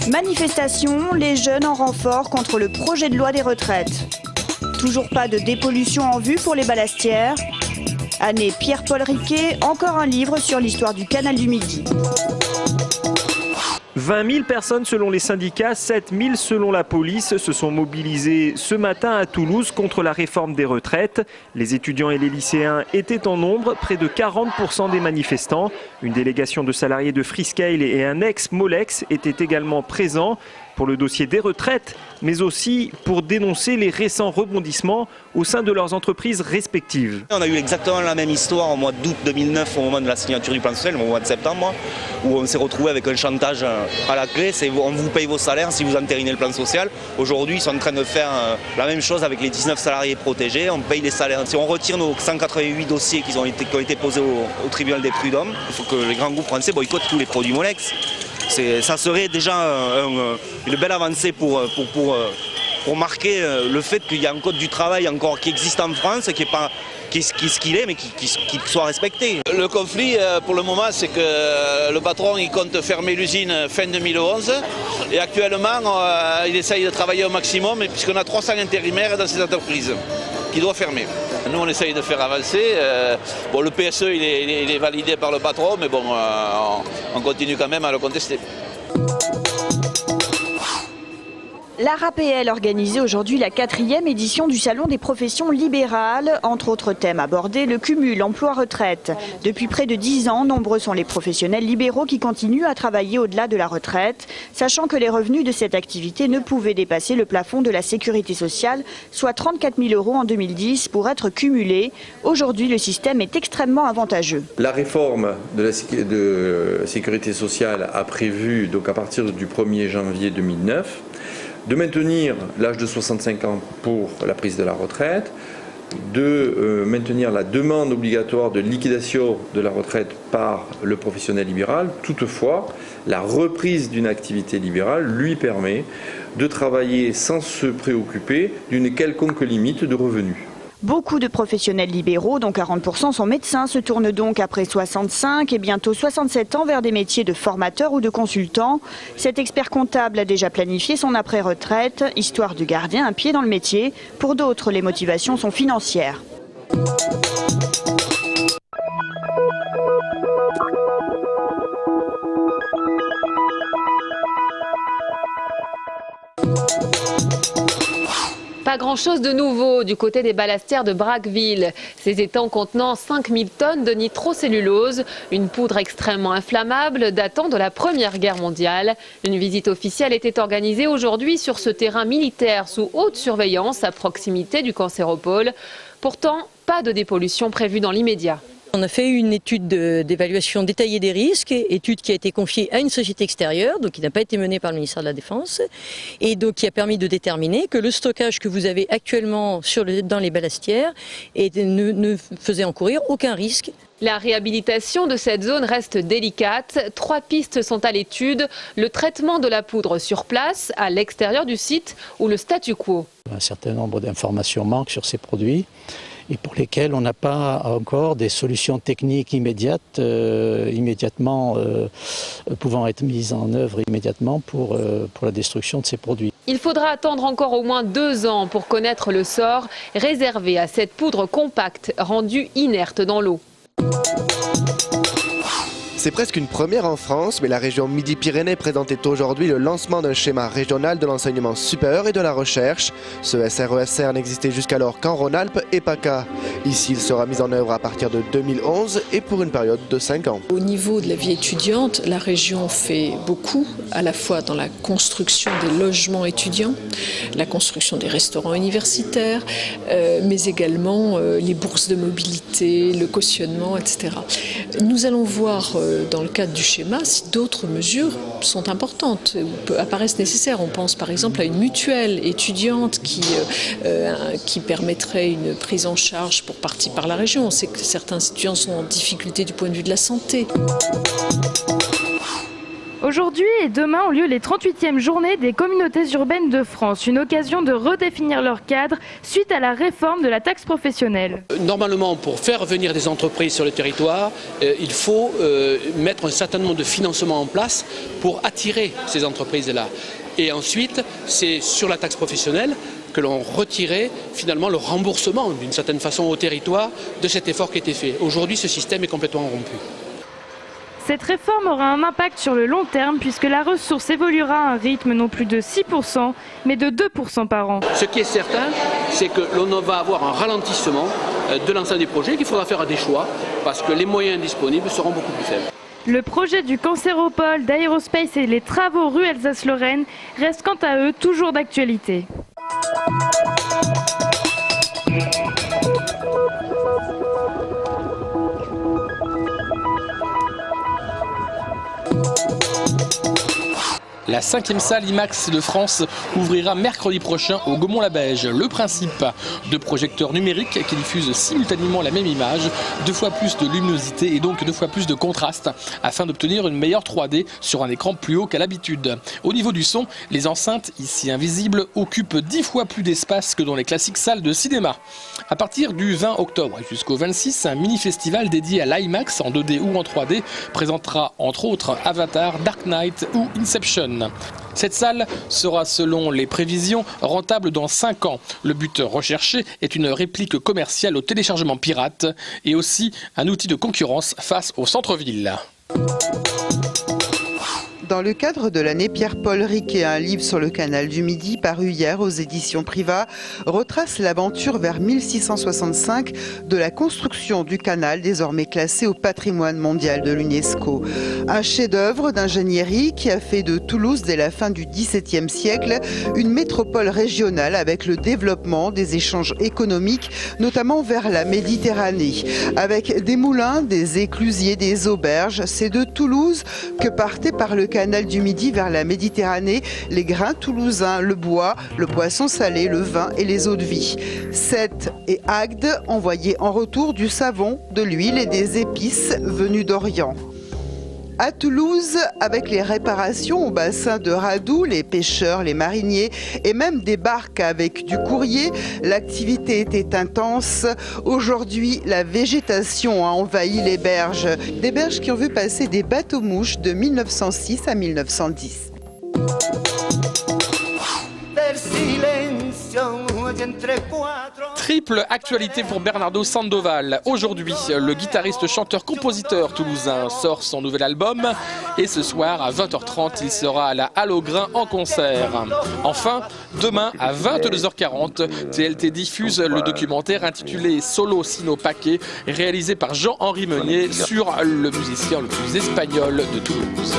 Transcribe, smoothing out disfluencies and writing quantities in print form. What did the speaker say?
Manifestation, les jeunes en renfort contre le projet de loi des retraites. Toujours pas de dépollution en vue pour les ballastières. Année Pierre-Paul Riquet, encore un livre sur l'histoire du canal du Midi. 20 000 personnes selon les syndicats, 7 000 selon la police se sont mobilisées ce matin à Toulouse contre la réforme des retraites. Les étudiants et les lycéens étaient en nombre, près de 40% des manifestants. Une délégation de salariés de Freescale et un ex-Molex étaient également présents pour le dossier des retraites, mais aussi pour dénoncer les récents rebondissements au sein de leurs entreprises respectives. On a eu exactement la même histoire au mois d'août 2009, au moment de la signature du plan social, au mois de septembre, où on s'est retrouvé avec un chantage à la clé, c'est on vous paye vos salaires si vous entérinez le plan social. Aujourd'hui, ils sont en train de faire la même chose avec les 19 salariés protégés, on paye les salaires. Si on retire nos 188 dossiers qui ont été posés au tribunal des prud'hommes, il faut que les grands groupes français boycottent tous les produits Molex. Ça serait déjà une belle avancée pour marquer le fait qu'il y a un code du travail encore qui existe en France, qui est pas ce qu'il est, mais qui soit respecté. Le conflit, pour le moment, c'est que le patron il compte fermer l'usine fin 2011 et actuellement, il essaye de travailler au maximum puisqu'on a 300 intérimaires dans ces entreprises qui doivent fermer. Nous, on essaye de faire avancer. Bon, le PSE, il est validé par le patron, mais bon, on continue quand même à le contester. La RAPL organisait aujourd'hui la 4e édition du Salon des professions libérales. Entre autres thèmes abordés, le cumul emploi-retraite. Depuis près de 10 ans, nombreux sont les professionnels libéraux qui continuent à travailler au-delà de la retraite, sachant que les revenus de cette activité ne pouvaient dépasser le plafond de la sécurité sociale, soit 34 000 € en 2010 pour être cumulés. Aujourd'hui, le système est extrêmement avantageux. La réforme de la sécurité sociale a prévu, donc à partir du 1er janvier 2009, de maintenir l'âge de 65 ans pour la prise de la retraite, de maintenir la demande obligatoire de liquidation de la retraite par le professionnel libéral. Toutefois, la reprise d'une activité libérale lui permet de travailler sans se préoccuper d'une quelconque limite de revenus. Beaucoup de professionnels libéraux, dont 40% sont médecins, se tournent donc après 65 et bientôt 67 ans vers des métiers de formateur ou de consultant. Cet expert comptable a déjà planifié son après-retraite, histoire de garder un pied dans le métier. Pour d'autres, les motivations sont financières. Pas grand-chose de nouveau du côté des ballastières de Braqueville. Ces étangs contenant 5000 tonnes de nitrocellulose, une poudre extrêmement inflammable datant de la Première Guerre mondiale. Une visite officielle était organisée aujourd'hui sur ce terrain militaire sous haute surveillance à proximité du cancéropole. Pourtant, pas de dépollution prévue dans l'immédiat. On a fait une étude d'évaluation détaillée des risques, étude qui a été confiée à une société extérieure, donc qui n'a pas été menée par le ministère de la Défense, et donc qui a permis de déterminer que le stockage que vous avez actuellement dans les ballastières ne faisait encourir aucun risque. La réhabilitation de cette zone reste délicate. 3 pistes sont à l'étude. Le traitement de la poudre sur place, à l'extérieur du site, ou le statu quo. Un certain nombre d'informations manquent sur ces produits et pour lesquels on n'a pas encore des solutions techniques immédiatement pouvant être mises en œuvre immédiatement pour la destruction de ces produits. Il faudra attendre encore au moins 2 ans pour connaître le sort réservé à cette poudre compacte rendue inerte dans l'eau. C'est presque une première en France, mais la région Midi-Pyrénées présentait aujourd'hui le lancement d'un schéma régional de l'enseignement supérieur et de la recherche. Ce SRESR n'existait jusqu'alors qu'en Rhône-Alpes et PACA. Ici, il sera mis en œuvre à partir de 2011 et pour une période de 5 ans. Au niveau de la vie étudiante, la région fait beaucoup, à la fois dans la construction des logements étudiants, la construction des restaurants universitaires, mais également les bourses de mobilité, le cautionnement, etc. Nous allons voir dans le cadre du schéma si d'autres mesures sont importantes ou apparaissent nécessaires. On pense par exemple à une mutuelle étudiante qui permettrait une prise en charge pour partie par la région. On sait que certains étudiants sont en difficulté du point de vue de la santé. Aujourd'hui et demain ont lieu les 38e journées des communautés urbaines de France, une occasion de redéfinir leur cadre suite à la réforme de la taxe professionnelle. Normalement, pour faire venir des entreprises sur le territoire, il faut mettre un certain nombre de financements en place pour attirer ces entreprises-là. Et ensuite, c'est sur la taxe professionnelle que l'on retirait finalement le remboursement d'une certaine façon au territoire de cet effort qui était fait. Aujourd'hui, ce système est complètement rompu. Cette réforme aura un impact sur le long terme puisque la ressource évoluera à un rythme non plus de 6%, mais de 2% par an. Ce qui est certain, c'est que l'on va avoir un ralentissement de l'ensemble des projets, qu'il faudra faire des choix, parce que les moyens disponibles seront beaucoup plus faibles. Le projet du cancéropole, d'Aerospace et les travaux rue Alsace-Lorraine restent quant à eux toujours d'actualité. La 5e salle IMAX de France ouvrira mercredi prochain au Gaumont-la-Beige. Le principe de projecteurs numériques qui diffusent simultanément la même image, 2 fois plus de luminosité et donc 2 fois plus de contraste afin d'obtenir une meilleure 3D sur un écran plus haut qu'à l'habitude. Au niveau du son, les enceintes, ici invisibles, occupent 10 fois plus d'espace que dans les classiques salles de cinéma. À partir du 20 octobre jusqu'au 26, un mini-festival dédié à l'IMAX en 2D ou en 3D présentera entre autres Avatar, Dark Knight ou Inception. Cette salle sera, selon les prévisions, rentable dans 5 ans. Le but recherché est une réplique commerciale au téléchargement pirate et aussi un outil de concurrence face au centre-ville. Dans le cadre de l'année Pierre-Paul Riquet, un livre sur le canal du Midi paru hier aux éditions Privat retrace l'aventure vers 1665 de la construction du canal désormais classé au patrimoine mondial de l'UNESCO. Un chef-d'œuvre d'ingénierie qui a fait de Toulouse dès la fin du XVIIe siècle une métropole régionale avec le développement des échanges économiques, notamment vers la Méditerranée. Avec des moulins, des éclusiers, des auberges, c'est de Toulouse que partait par le canal du Midi vers la Méditerranée les grains toulousains, le bois, le poisson salé, le vin et les eaux de vie. Sète et Agde envoyaient en retour du savon, de l'huile et des épices venus d'Orient. À Toulouse, avec les réparations au bassin de Radou, les pêcheurs, les mariniers et même des barques avec du courrier, l'activité était intense. Aujourd'hui, la végétation a envahi les berges. Des berges qui ont vu passer des bateaux-mouches de 1906 à 1910. Triple actualité pour Bernardo Sandoval. Aujourd'hui, le guitariste, chanteur, compositeur toulousain sort son nouvel album et ce soir à 20h30, il sera à la Halle aux Grains en concert. Enfin, demain à 22h40, TLT diffuse le documentaire intitulé Solo Sino Paquet, réalisé par Jean-Henri Meunier sur le musicien le plus espagnol de Toulouse.